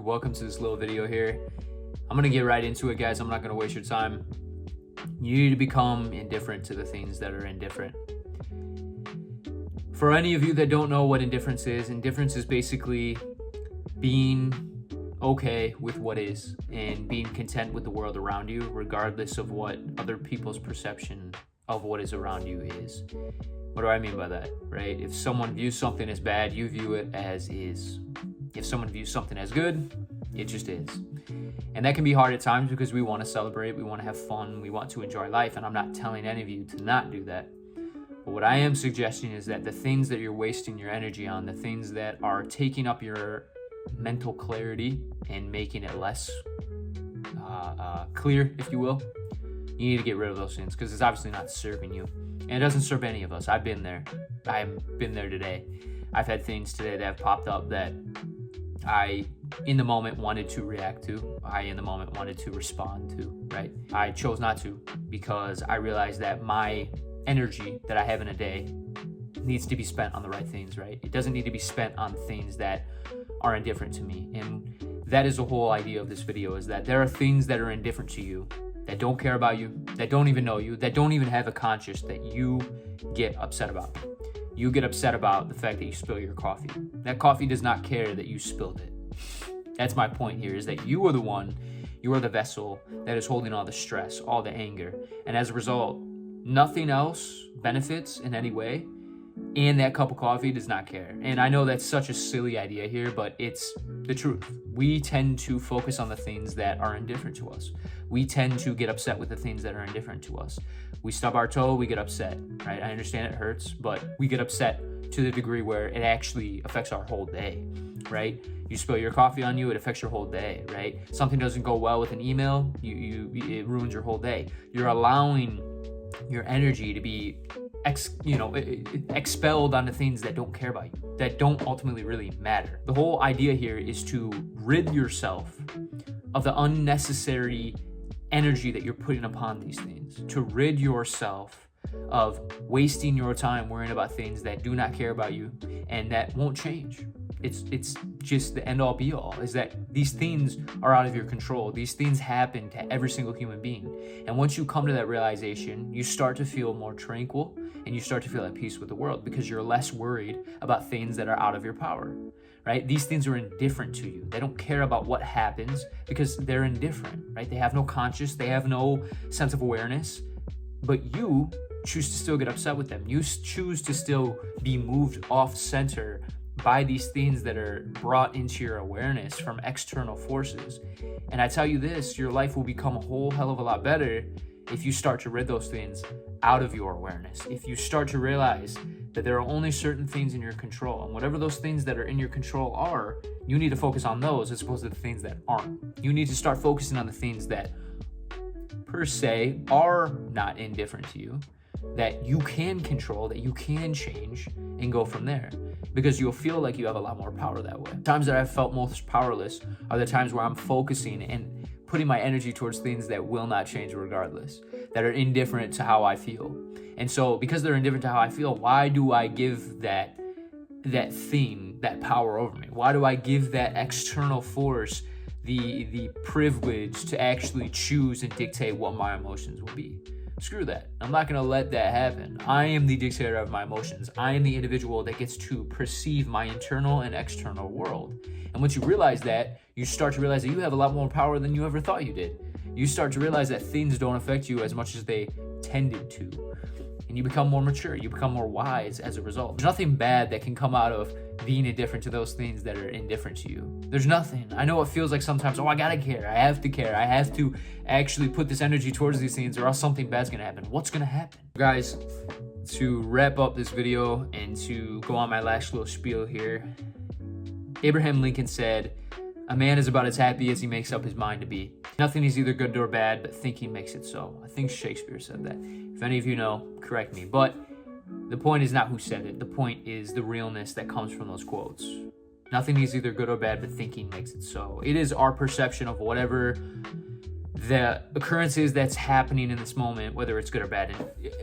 Welcome to this little video here. I'm gonna get right into it, guys. I'm not gonna waste your time. You need to become indifferent to the things that are indifferent. For any of you that don't know what indifference is basically being okay with what is and being content with the world around you, regardless of what other people's perception of what is around you is. What do I mean by that, right? If someone views something as bad, you view it as is. If someone views something as good, it just is. And that can be hard at times because we want to celebrate, we want to have fun, we want to enjoy life, and I'm not telling any of you to not do that. But what I am suggesting is that the things that you're wasting your energy on, the things that are taking up your mental clarity and making it less clear, if you will, you need to get rid of those things because it's obviously not serving you. And it doesn't serve any of us. I've been there. I've been there today. I've had things today that have popped up that I, in the moment, wanted to react to. I, in the moment, wanted to respond to, right? I chose not to because I realized that my energy that I have in a day needs to be spent on the right things, right? It doesn't need to be spent on things that are indifferent to me. And that is the whole idea of this video, is that there are things that are indifferent to you, that don't care about you, that don't even know you, that don't even have a conscience, that you get upset about. You get upset about the fact that you spill your coffee. That coffee does not care that you spilled it. That's my point here, is that you are the one, you are the vessel that is holding all the stress, all the anger. And as a result, nothing else benefits in any way. And that cup of coffee does not care. And I know that's such a silly idea here, but it's the truth. We tend to focus on the things that are indifferent to us. We tend to get upset with the things that are indifferent to us. We stub our toe, we get upset, right? I understand it hurts, but we get upset to the degree where it actually affects our whole day, right? You spill your coffee on you, it affects your whole day, right? Something doesn't go well with an email, it ruins your whole day. You're allowing your energy to be expelled onto things that don't care about you, that don't ultimately really matter. The whole idea here is to rid yourself of the unnecessary energy that you're putting upon these things, to rid yourself of wasting your time worrying about things that do not care about you and that won't change. It's just the end all be all, is that these things are out of your control. These things happen to every single human being. And once you come to that realization, you start to feel more tranquil and you start to feel at peace with the world because you're less worried about things that are out of your power, right? These things are indifferent to you. They don't care about what happens because they're indifferent, right? They have no conscience. They have no sense of awareness, but you choose to still get upset with them. You choose to still be moved off center by these things that are brought into your awareness from external forces. And I tell you this, your life will become a whole hell of a lot better if you start to rid those things out of your awareness. If you start to realize that there are only certain things in your control, and whatever those things that are in your control are, you need to focus on those as opposed to the things that aren't. You need to start focusing on the things that per se are not indifferent to you, that you can control, that you can change and go from there, because you'll feel like you have a lot more power that way. Times that I've felt most powerless are the times where I'm focusing and putting my energy towards things that will not change regardless, that are indifferent to how I feel. And so because they're indifferent to how I feel, why do I give that thing that power over me? Why do I give that external force the privilege to actually choose and dictate what my emotions will be? Screw that. I'm not going to let that happen. I am the dictator of my emotions. I am the individual that gets to perceive my internal and external world. And once you realize that, you start to realize that you have a lot more power than you ever thought you did. You start to realize that things don't affect you as much as they tended to. And you become more mature. You become more wise as a result. There's nothing bad that can come out of being indifferent to those things that are indifferent to you. There's nothing. I know it feels like sometimes, I gotta care. I have to care. I have to actually put this energy towards these things or else something bad's gonna happen. What's gonna happen? Guys, to wrap up this video and to go on my last little spiel here, Abraham Lincoln said, "A man is about as happy as he makes up his mind to be. Nothing is either good or bad, but thinking makes it so." I think Shakespeare said that. If any of you know, correct me. But the point is not who said it. The point is the realness that comes from those quotes. Nothing is either good or bad, but thinking makes it so. It is our perception of whatever the occurrence is that's happening in this moment, whether it's good or bad.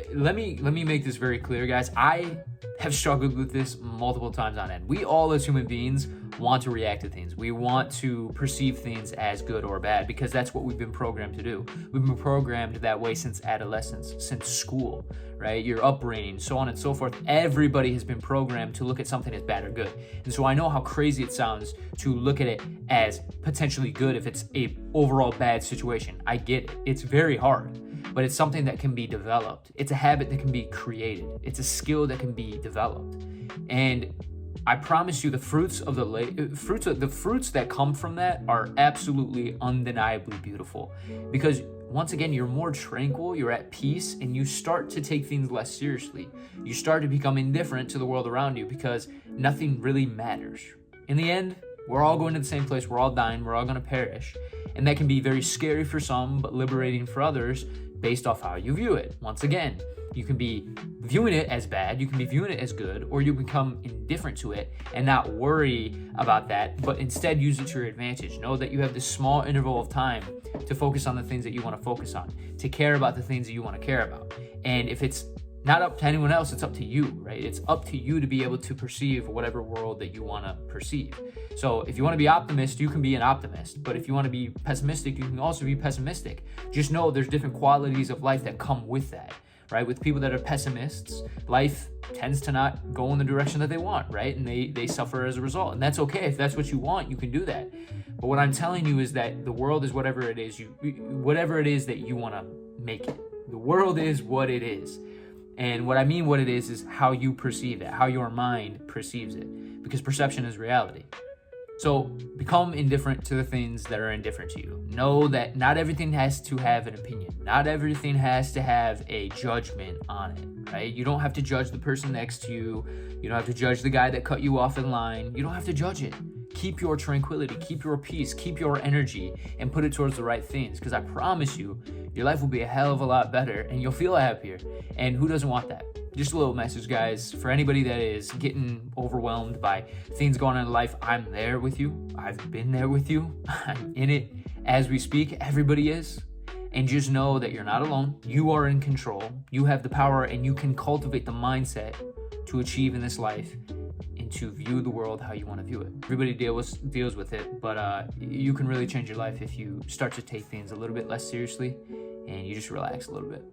And let me make this very clear, guys. I have struggled with this multiple times on end. We all as human beings want to react to things. We want to perceive things as good or bad because that's what we've been programmed to do. We've been programmed that way since adolescence, since school, right? Your upbringing, so on and so forth. Everybody has been programmed to look at something as bad or good. And so I know how crazy it sounds to look at it as potentially good if it's a overall bad situation. I get it. It's very hard. But it's something that can be developed. It's a habit that can be created. It's a skill that can be developed. And I promise you, the fruits that come from that are absolutely undeniably beautiful. Because once again, you're more tranquil, you're at peace, and you start to take things less seriously. You start to become indifferent to the world around you because nothing really matters. In the end, we're all going to the same place. We're all dying. We're all going to perish. And that can be very scary for some, but liberating for others, based off how you view it. Once again, you can be viewing it as bad, you can be viewing it as good, or you become indifferent to it and not worry about that, but instead use it to your advantage. Know that you have this small interval of time to focus on the things that you want to focus on, to care about the things that you want to care about. And if it's not up to anyone else, it's up to you, right? It's up to you to be able to perceive whatever world that you want to perceive. So if you want to be optimist, you can be an optimist. But if you want to be pessimistic, you can also be pessimistic. Just know there's different qualities of life that come with that, right? With people that are pessimists, life tends to not go in the direction that they want, right? And they suffer as a result. And that's okay. If that's what you want, you can do that. But what I'm telling you is that the world is whatever it is that you want to make it. The world is what it is. And what I mean what it is how you perceive it, how your mind perceives it, because perception is reality. So become indifferent to the things that are indifferent to you. Know that not everything has to have an opinion. Not everything has to have a judgment on it, right? You don't have to judge the person next to you. You don't have to judge the guy that cut you off in line. You don't have to judge it. Keep your tranquility, keep your peace, keep your energy, and put it towards the right things. Because I promise you, your life will be a hell of a lot better and you'll feel happier. And who doesn't want that? Just a little message, guys, for anybody that is getting overwhelmed by things going on in life. I'm there with you. I've been there with you. I'm in it as we speak. Everybody is. And just know that you're not alone. You are in control. You have the power and you can cultivate the mindset to achieve in this life and to view the world how you want to view it. Everybody deals with it, but you can really change your life if you start to take things a little bit less seriously and you just relax a little bit.